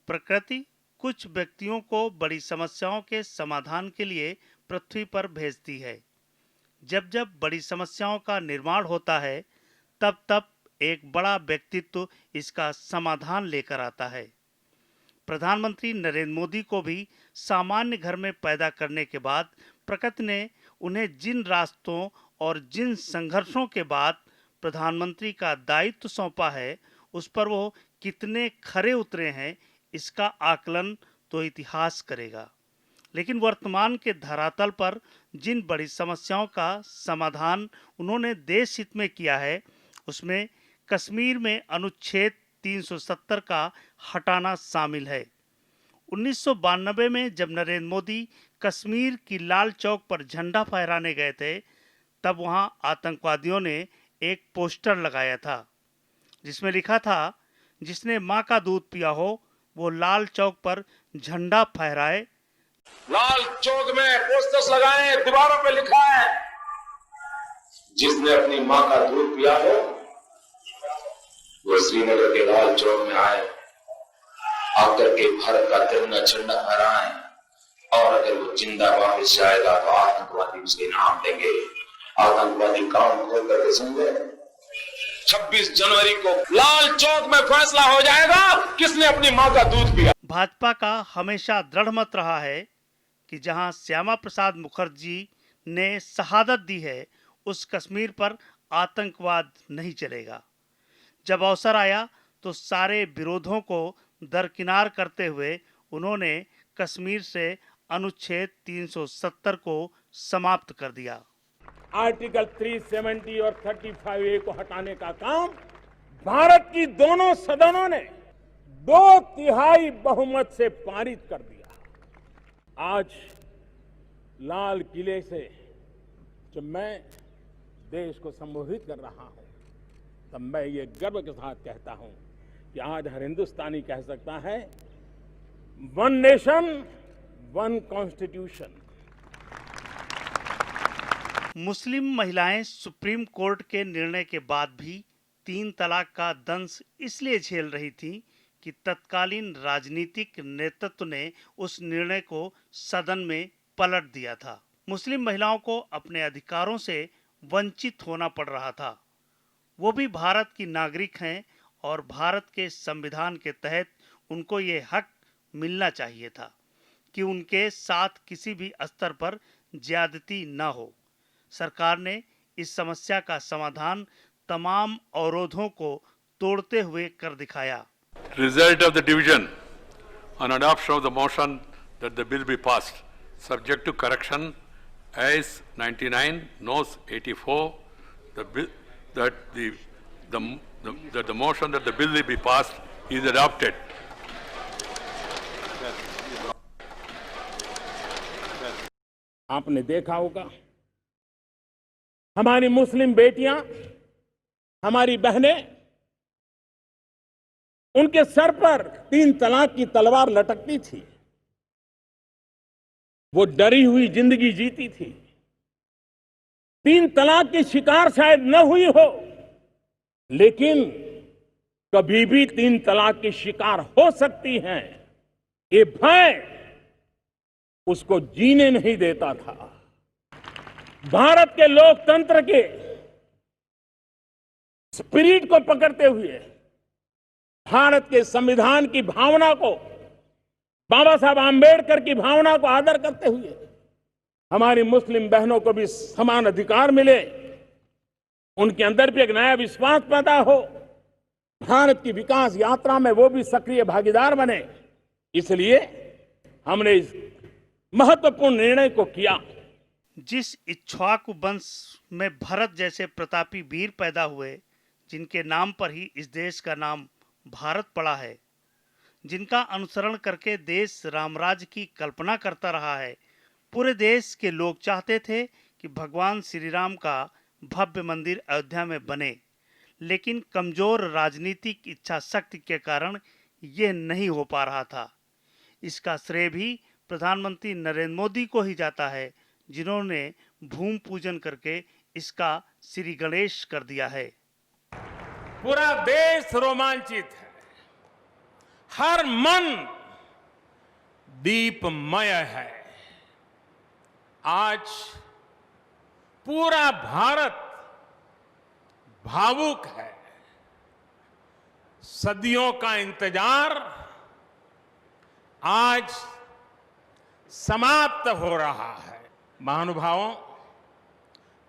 प्रकृति कुछ व्यक्तियों को बड़ी समस्याओं के समाधान के लिए पृथ्वी पर भेजती है। जब जब बड़ी समस्याओं का निर्माण होता है, तब तब एक बड़ा व्यक्तित्व इसका समाधान लेकर आता है। प्रधानमंत्री नरेंद्र मोदी को भी सामान्य घर में पैदा करने के बाद प्रकृति ने उन्हें जिन रास्तों और जिन संघर्षों के बाद प्रधानमंत्री का दायित्व सौंपा है, उस पर वो कितने खरे उतरे हैं, इसका आकलन तो इतिहास करेगा। लेकिन वर्तमान के धरातल पर जिन बड़ी समस्याओं का समाधान उन्होंने देश हित में किया है, उसमें कश्मीर में अनुच्छेद 370 का हटाना शामिल है। 1992 में जब नरेंद्र मोदी कश्मीर की लाल चौक पर झंडा फहराने गए थे, तब वहां आतंकवादियों ने एक पोस्टर लगाया था जिसमें लिखा था, जिसने मां का दूध पिया हो वो लाल चौक पर झंडा फहराए। लाल चौक में पोस्टर्स लगाए, दीवारों पे लिखा है, जिसने अपनी मां का दूध पिया हो वो श्रीनगर के लाल चौक में आए, आकर के भारत का तिरंगा झंडा फहराए, और अगर वो जिंदा वापस जाएगा तो आतंकवादी उसके नाम देंगे। आतंकवादी काम खोल करके समझे। 26 जनवरी को लाल चौक में फैसला हो जाएगा किसने अपनी मां का दूध पिया। भाजपा का हमेशा दृढ़ मत रहा है कि जहां श्यामा प्रसाद मुखर्जी ने शहादत दी है, उस कश्मीर पर आतंकवाद नहीं चलेगा। जब अवसर आया तो सारे विरोधों को दरकिनार करते हुए उन्होंने कश्मीर से अनुच्छेद 370 को समाप्त कर दिया। आर्टिकल 370 और 35A को हटाने का काम भारत की दोनों सदनों ने 2/3 बहुमत से पारित कर दिया। आज लाल किले से जब मैं देश को संबोधित कर रहा हूं, तब मैं ये गर्व के साथ कहता हूं कि आज हर हिंदुस्तानी कह सकता है, वन नेशन वन कॉन्स्टिट्यूशन। मुस्लिम महिलाएं सुप्रीम कोर्ट के निर्णय के बाद भी 3 तलाक का दंश इसलिए झेल रही थीं कि तत्कालीन राजनीतिक नेतृत्व ने उस निर्णय को सदन में पलट दिया था। मुस्लिम महिलाओं को अपने अधिकारों से वंचित होना पड़ रहा था। वो भी भारत की नागरिक हैं और भारत के संविधान के तहत उनको ये हक मिलना चाहिए था कि उनके साथ किसी भी स्तर पर ज्यादती न हो। सरकार ने इस समस्या का समाधान तमाम अवरोधों को तोड़ते हुए कर दिखाया। Result of the division on adoption of the motion that the bill be passed, subject to correction, as 99, noes 84. The bill that the motion that the bill be passed is adopted. आपने देखा होगा, हमारी मुस्लिम बेटियां, हमारी बहनें, उनके sir पर 3 तलाक की तलवार लटकती थी। वो डरी हुई जिंदगी जीती थी। 3 तलाक की शिकार शायद न हुई हो, लेकिन कभी भी 3 तलाक की शिकार हो सकती हैं, ये भय उसको जीने नहीं देता था। भारत के लोकतंत्र के स्पिरिट को पकड़ते हुए, भारत के संविधान की भावना को, बाबा साहब आंबेडकर की भावना को आदर करते हुए हमारी मुस्लिम बहनों को भी समान अधिकार मिले, उनके अंदर भी एक नया विश्वास पैदा हो, भारत की विकास यात्रा में वो भी सक्रिय भागीदार बने। इसलिए हमने इस महत्वपूर्ण निर्णय को किया। जिस इक्ष्वाकु वंश में भरत जैसे प्रतापी वीर पैदा हुए, जिनके नाम पर ही इस देश का नाम भारत पड़ा है, जिनका अनुसरण करके देश रामराज्य की कल्पना करता रहा है, पूरे देश के लोग चाहते थे कि भगवान श्री राम का भव्य मंदिर अयोध्या में बने, लेकिन कमजोर राजनीतिक इच्छा शक्ति के कारण यह नहीं हो पा रहा था। इसका श्रेय भी प्रधानमंत्री नरेंद्र मोदी को ही जाता है, जिन्होंने भूमि पूजन करके इसका श्री गणेश कर दिया है। पूरा देश रोमांचित है, हर मन दीपमय है। आज पूरा भारत भावुक है। सदियों का इंतजार आज समाप्त हो रहा है। महानुभावों,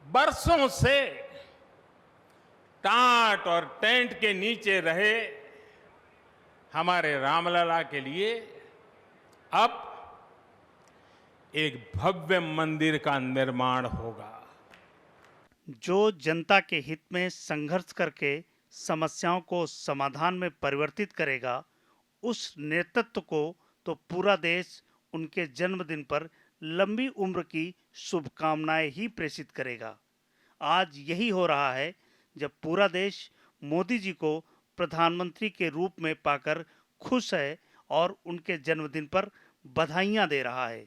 बरसों से टाट और टेंट के नीचे रहे हमारे रामलला के लिए अब एक भव्य मंदिर का निर्माण होगा। जो जनता के हित में संघर्ष करके समस्याओं को समाधान में परिवर्तित करेगा, उस नेतृत्व को तो पूरा देश उनके जन्मदिन पर लंबी उम्र की शुभकामनाएं ही प्रेषित करेगा। आज यही हो रहा है जब पूरा देश मोदी जी को प्रधानमंत्री के रूप में पाकर खुश है और उनके जन्मदिन पर बधाइयां दे रहा है।